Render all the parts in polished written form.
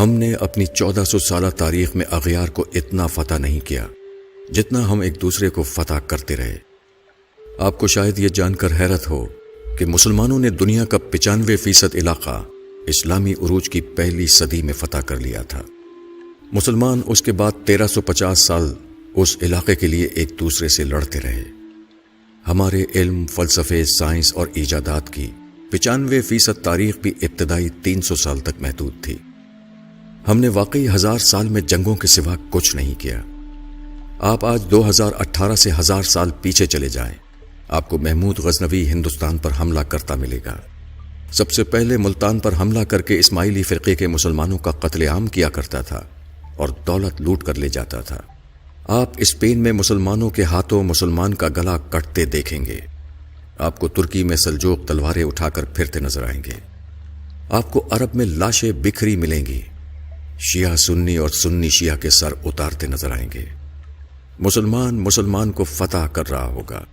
ہم نے اپنی 1400 سالہ تاریخ میں اغیار کو اتنا فتح نہیں کیا جتنا ہم ایک دوسرے کو فتح کرتے رہے۔ آپ کو شاید یہ جان کر حیرت ہو کہ مسلمانوں نے دنیا کا 95% علاقہ اسلامی عروج کی پہلی صدی میں فتح کر لیا تھا۔ مسلمان اس کے بعد 1350 سال اس علاقے کے لیے ایک دوسرے سے لڑتے رہے۔ ہمارے علم، فلسفے، سائنس اور ایجادات کی 95% تاریخ بھی ابتدائی 300 سال تک محدود تھی۔ ہم نے واقعی 1000 سال میں جنگوں کے سوا کچھ نہیں کیا۔ آپ آج 2018 سے 1000 سال پیچھے چلے جائیں، آپ کو محمود غزنوی ہندوستان پر حملہ کرتا ملے گا۔ سب سے پہلے ملتان پر حملہ کر کے اسماعیلی فرقے کے مسلمانوں کا قتل عام کیا کرتا تھا اور دولت لوٹ کر لے جاتا تھا۔ آپ اسپین میں مسلمانوں کے ہاتھوں مسلمان کا گلا کٹتے دیکھیں گے۔ آپ کو ترکی میں سلجوق تلواریں اٹھا کر پھرتے نظر آئیں گے۔ آپ کو عرب میں لاشیں بکھری ملیں گی، شیعہ سنی اور سنی شیعہ کے سر اتارتے نظر آئیں گے۔ مسلمان کو فتح کر رہا ہوگا،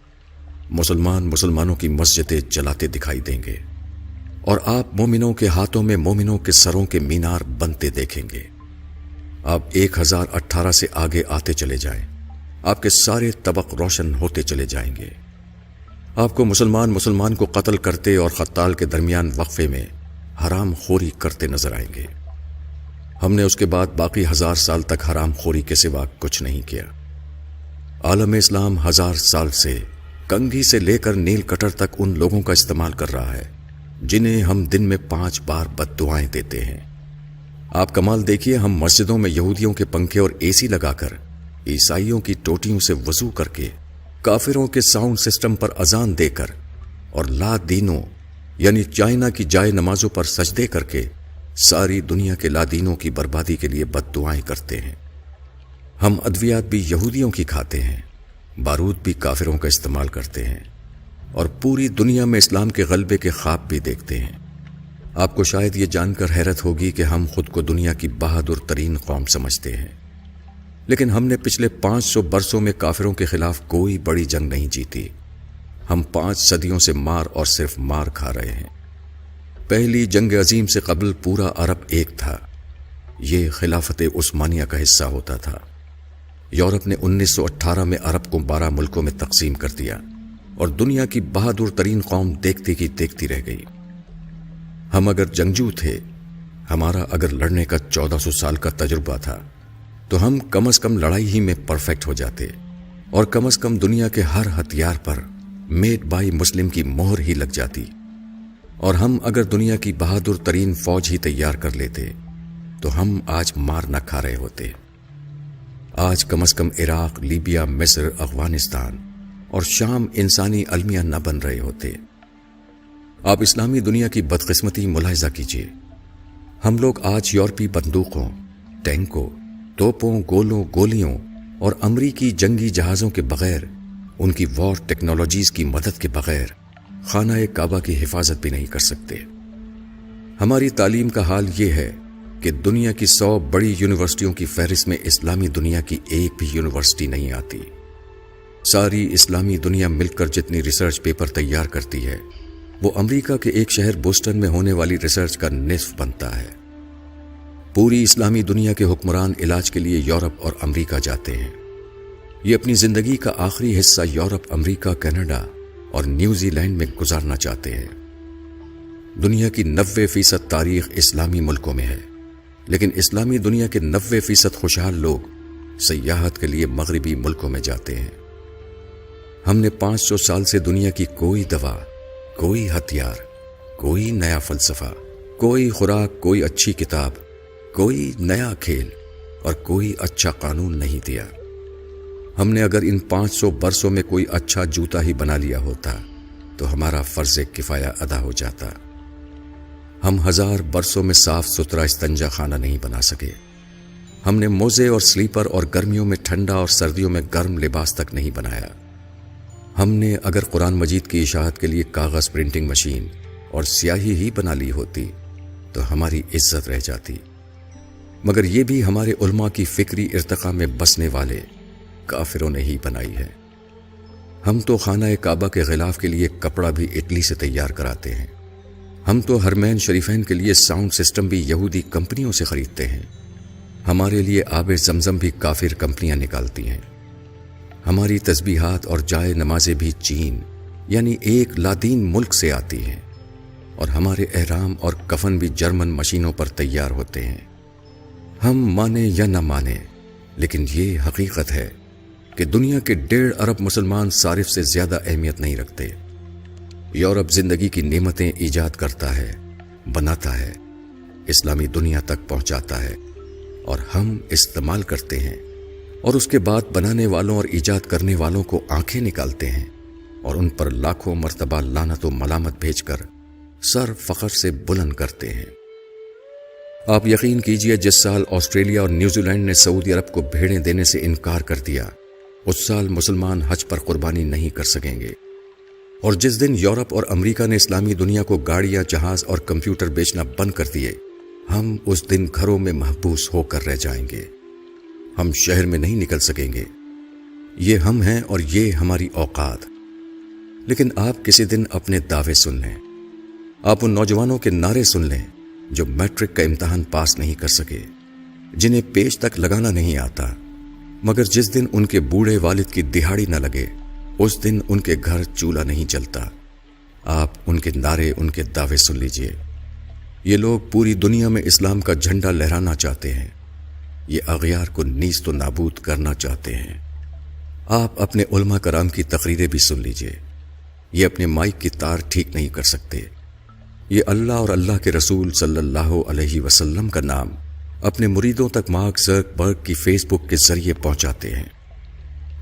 مسلمانوں کی مسجدیں جلاتے دکھائی دیں گے، اور آپ مومنوں کے ہاتھوں میں مومنوں کے سروں کے مینار بنتے دیکھیں گے۔ آپ 1018 سے آگے آتے چلے جائیں، آپ کے سارے طبق روشن ہوتے چلے جائیں گے۔ آپ کو مسلمان کو قتل کرتے اور قتال کے درمیان وقفے میں حرام خوری کرتے نظر آئیں گے۔ ہم نے اس کے بعد باقی 1000 سال تک حرام خوری کے سوا کچھ نہیں کیا۔ عالم اسلام 1000 سال سے کنگھی سے لے کر نیل کٹر تک ان لوگوں کا استعمال کر رہا ہے جنہیں ہم دن میں 5 بار بد دعائیں دیتے ہیں۔ آپ کمال دیکھیے، ہم مسجدوں میں یہودیوں کے پنکھے اور اے سی لگا کر، عیسائیوں کی ٹوٹیوں سے وضو کر کے، کافروں کے ساؤنڈ سسٹم پر اذان دے کر اور لا دینوں یعنی چائنا کی جائے نمازوں پر سجدے کر کے ساری دنیا کے لا دینوں کی بربادی کے لیے بد دعائیں کرتے ہیں۔ ہم ادویات بھی یہودیوں کی کھاتے ہیں، بارود بھی کافروں کا استعمال کرتے ہیں، اور پوری دنیا میں اسلام کے غلبے کے خواب بھی دیکھتے ہیں۔ آپ کو شاید یہ جان کر حیرت ہوگی کہ ہم خود کو دنیا کی بہادر ترین قوم سمجھتے ہیں، لیکن ہم نے پچھلے 500 برسوں میں کافروں کے خلاف کوئی بڑی جنگ نہیں جیتی۔ ہم 5 صدیوں سے مار اور صرف مار کھا رہے ہیں۔ پہلی جنگ عظیم سے قبل پورا عرب ایک تھا، یہ خلافت عثمانیہ کا حصہ ہوتا تھا۔ یورپ نے 1918 میں عرب کو 12 ملکوں میں تقسیم کر دیا اور دنیا کی بہادر ترین قوم دیکھتی کی دیکھتی رہ گئی۔ ہم اگر جنگجو تھے، ہمارا اگر لڑنے کا 1400 سال کا تجربہ تھا، تو ہم کم از کم لڑائی ہی میں پرفیکٹ ہو جاتے، اور کم از کم دنیا کے ہر ہتھیار پر میڈ بائی مسلم کی مہر ہی لگ جاتی، اور ہم اگر دنیا کی بہادر ترین فوج ہی تیار کر لیتے تو ہم آج مار نہ کھا رہے ہوتے۔ آج کم از کم عراق، لیبیا، مصر، افغانستان اور شام انسانی المیہ نہ بن رہے ہوتے۔ آپ اسلامی دنیا کی بدقسمتی ملاحظہ کیجیے۔ ہم لوگ آج یورپی بندوقوں، ٹینکوں، توپوں، گولوں، گولیوں اور امریکی جنگی جہازوں کے بغیر، ان کی وار ٹیکنالوجیز کی مدد کے بغیر خانہ کعبہ کی حفاظت بھی نہیں کر سکتے۔ ہماری تعلیم کا حال یہ ہے کہ دنیا کی 100 بڑی یونیورسٹیوں کی فہرست میں اسلامی دنیا کی ایک بھی یونیورسٹی نہیں آتی۔ ساری اسلامی دنیا مل کر جتنی ریسرچ پیپر تیار کرتی ہے، وہ امریکہ کے ایک شہر بوسٹن میں ہونے والی ریسرچ کا نصف بنتا ہے۔ پوری اسلامی دنیا کے حکمران علاج کے لیے یورپ اور امریکہ جاتے ہیں۔ یہ اپنی زندگی کا آخری حصہ یورپ، امریکہ، کینیڈا اور نیوزی لینڈ میں گزارنا چاہتے ہیں۔ دنیا کی 90% تاریخ اسلامی ملکوں میں ہے، لیکن اسلامی دنیا کے 90% خوشحال لوگ سیاحت کے لیے مغربی ملکوں میں جاتے ہیں۔ ہم نے 500 سال سے دنیا کی کوئی دوا، کوئی ہتھیار، کوئی نیا فلسفہ، کوئی خوراک، کوئی اچھی کتاب، کوئی نیا کھیل اور کوئی اچھا قانون نہیں دیا۔ ہم نے اگر ان 500 برسوں میں کوئی اچھا جوتا ہی بنا لیا ہوتا تو ہمارا فرض کفایہ ادا ہو جاتا۔ ہم 1000 برسوں میں صاف ستھرا استنجا خانہ نہیں بنا سکے۔ ہم نے موزے اور سلیپر اور گرمیوں میں ٹھنڈا اور سردیوں میں گرم لباس تک نہیں بنایا۔ ہم نے اگر قرآن مجید کی اشاعت کے لیے کاغذ پرنٹنگ مشین اور سیاہی ہی بنا لی ہوتی تو ہماری عزت رہ جاتی، مگر یہ بھی ہمارے علماء کی فکری ارتقاء میں بسنے والے کافروں نے ہی بنائی ہے۔ ہم تو خانہ کعبہ کے غلاف کے لیے کپڑا بھی اٹلی سے تیار کراتے ہیں، ہم تو حرمین شریفین کے لیے ساؤنڈ سسٹم بھی یہودی کمپنیوں سے خریدتے ہیں۔ ہمارے لیے آب زمزم بھی کافر کمپنیاں نکالتی ہیں۔ ہماری تسبیحات اور جائے نمازیں بھی چین یعنی ایک لادین ملک سے آتی ہیں، اور ہمارے احرام اور کفن بھی جرمن مشینوں پر تیار ہوتے ہیں۔ ہم مانے یا نہ مانے، لیکن یہ حقیقت ہے کہ دنیا کے 1.5 ارب مسلمان صارف سے زیادہ اہمیت نہیں رکھتے۔ یورپ زندگی کی نعمتیں ایجاد کرتا ہے، بناتا ہے، اسلامی دنیا تک پہنچاتا ہے، اور ہم استعمال کرتے ہیں، اور اس کے بعد بنانے والوں اور ایجاد کرنے والوں کو آنکھیں نکالتے ہیں اور ان پر لاکھوں مرتبہ لعنت و ملامت بھیج کر سر فخر سے بلند کرتے ہیں۔ آپ یقین کیجئے، جس سال آسٹریلیا اور نیوزی لینڈ نے سعودی عرب کو بھیڑیں دینے سے انکار کر دیا، اس سال مسلمان حج پر قربانی نہیں کر سکیں گے۔ اور جس دن یورپ اور امریکہ نے اسلامی دنیا کو گاڑیاں، جہاز اور کمپیوٹر بیچنا بند کر دیے، ہم اس دن گھروں میں محبوس ہو کر رہ جائیں گے۔ ہم شہر میں نہیں نکل سکیں گے۔ یہ ہم ہیں اور یہ ہماری اوقات۔ لیکن آپ کسی دن اپنے دعوے سن لیں، آپ ان نوجوانوں کے نعرے سن لیں جو میٹرک کا امتحان پاس نہیں کر سکے، جنہیں پیج تک لگانا نہیں آتا، مگر جس دن ان کے بوڑھے والد کی دہاڑی نہ لگے، اس دن ان کے گھر چولہا نہیں جلتا۔ آپ ان کے نعرے، ان کے دعوے سن لیجئے۔ یہ لوگ پوری دنیا میں اسلام کا جھنڈا لہرانا چاہتے ہیں، یہ اغیار کو نیست و نابود کرنا چاہتے ہیں۔ آپ اپنے علماء کرام کی تقریریں بھی سن لیجئے، یہ اپنے مائک کی تار ٹھیک نہیں کر سکتے، یہ اللہ اور اللہ کے رسول صلی اللہ علیہ وسلم کا نام اپنے مریدوں تک مارک زکربرگ کی فیس بک کے ذریعے پہنچاتے ہیں۔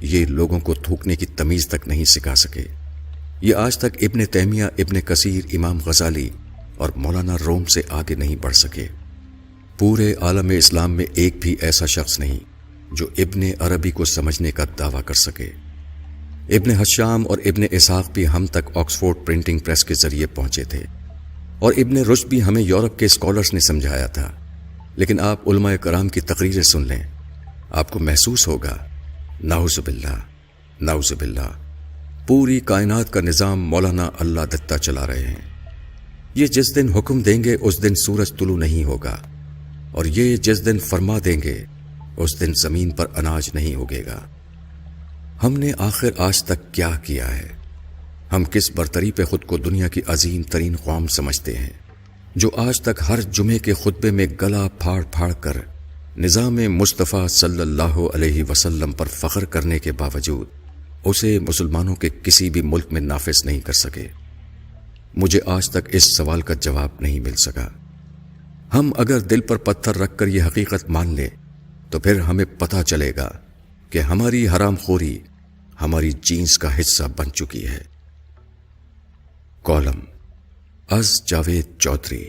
یہ لوگوں کو تھوکنے کی تمیز تک نہیں سکھا سکے۔ یہ آج تک ابن تیمیہ، ابن کثیر، امام غزالی اور مولانا روم سے آگے نہیں بڑھ سکے۔ پورے عالم اسلام میں ایک بھی ایسا شخص نہیں جو ابن عربی کو سمجھنے کا دعویٰ کر سکے۔ ابن حشام اور ابن اسحاق بھی ہم تک آکسفورڈ پرنٹنگ پریس کے ذریعے پہنچے تھے، اور ابن رشد بھی ہمیں یورپ کے اسکالرز نے سمجھایا تھا۔ لیکن آپ علماء کرام کی تقریریں سن لیں، آپ کو محسوس ہوگا نعوذ باللہ، نعوذ باللہ، پوری کائنات کا نظام مولانا اللہ دتہ چلا رہے ہیں۔ یہ جس دن حکم دیں گے اس دن سورج طلوع نہیں ہوگا، اور یہ جس دن فرما دیں گے اس دن زمین پر اناج نہیں اگے گا۔ ہم نے آخر آج تک کیا کیا ہے؟ ہم کس برتری پہ خود کو دنیا کی عظیم ترین قوم سمجھتے ہیں، جو آج تک ہر جمعے کے خطبے میں گلا پھاڑ پھاڑ کر نظام مصطفیٰ صلی اللہ علیہ وسلم پر فخر کرنے کے باوجود اسے مسلمانوں کے کسی بھی ملک میں نافذ نہیں کر سکے؟ مجھے آج تک اس سوال کا جواب نہیں مل سکا۔ ہم اگر دل پر پتھر رکھ کر یہ حقیقت مان لیں تو پھر ہمیں پتہ چلے گا کہ ہماری حرام خوری ہماری جینس کا حصہ بن چکی ہے۔ کالم از جاوید چودھری۔